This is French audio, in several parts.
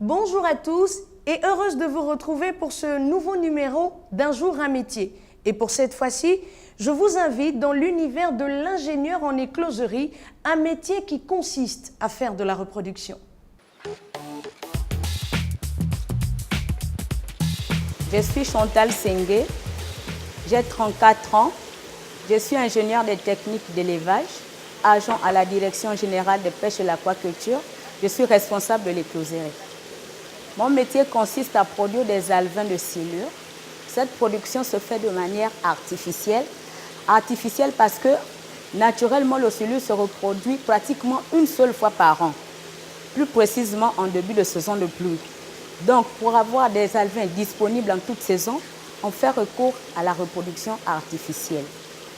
Bonjour à tous et heureuse de vous retrouver pour ce nouveau numéro d'Un jour un métier. Et pour cette fois-ci, je vous invite dans l'univers de l'ingénieur en écloserie, un métier qui consiste à faire de la reproduction. Je suis Chantal Sengue, j'ai 34 ans, je suis ingénieur des techniques d'élevage, agent à la Direction générale de pêche et l'aquaculture, je suis responsable de l'écloserie. Mon métier consiste à produire des alevins de silure. Cette production se fait de manière artificielle. Artificielle parce que naturellement le silure se reproduit pratiquement une seule fois par an, plus précisément en début de saison de pluie. Donc pour avoir des alevins disponibles en toute saison, on fait recours à la reproduction artificielle.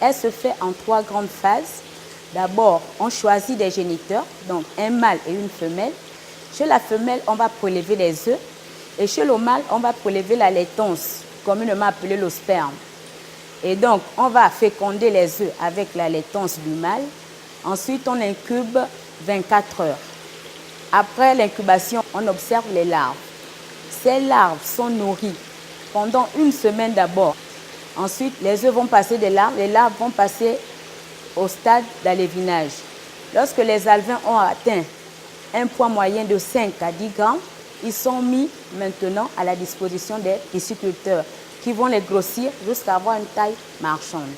Elle se fait en 3 grandes phases. D'abord, on choisit des géniteurs, donc un mâle et une femelle. Chez la femelle, on va prélever les œufs et chez le mâle, on va prélever la laitance, communément appelée le sperme. Et donc, on va féconder les œufs avec la laitance du mâle. Ensuite, on incube 24 heures. Après l'incubation, on observe les larves. Ces larves sont nourries pendant une semaine d'abord. Ensuite, les œufs vont passer des larves, les larves vont passer au stade d'alévinage. Lorsque les alevins ont atteint un poids moyen de 5 à 10 grammes, ils sont mis maintenant à la disposition des pisciculteurs qui vont les grossir jusqu'à avoir une taille marchande.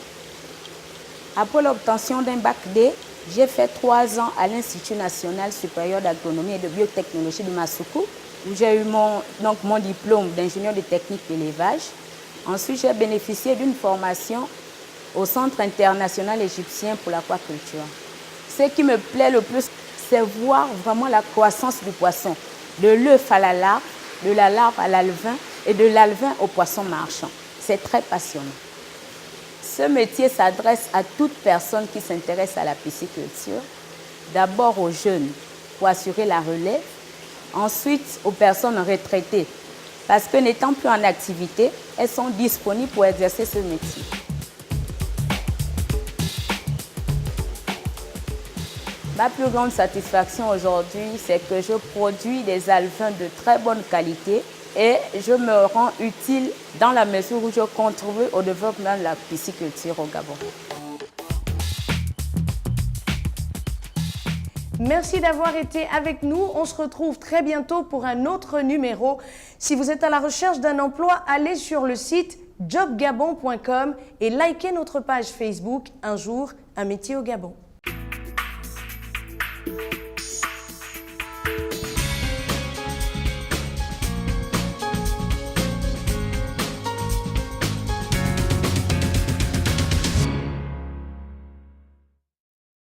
Après l'obtention d'un bac D, j'ai fait 3 ans à l'Institut national supérieur d'agronomie et de biotechnologie de Massoukou, où j'ai eu mon diplôme d'ingénieur de technique d'élevage. Ensuite, j'ai bénéficié d'une formation au Centre international égyptien pour l'aquaculture. Ce qui me plaît le plus, c'est voir vraiment la croissance du poisson, de l'œuf à la larve, de la larve à l'alevin et de l'alevin au poisson marchand. C'est très passionnant. Ce métier s'adresse à toute personne qui s'intéresse à la pisciculture, d'abord aux jeunes pour assurer la relève, ensuite aux personnes retraitées parce que n'étant plus en activité, elles sont disponibles pour exercer ce métier. Ma plus grande satisfaction aujourd'hui, c'est que je produis des alevins de très bonne qualité et je me rends utile dans la mesure où je contribue au développement de la pisciculture au Gabon. Merci d'avoir été avec nous. On se retrouve très bientôt pour un autre numéro. Si vous êtes à la recherche d'un emploi, allez sur le site jobgabon.com et likez notre page Facebook Un jour, un métier au Gabon.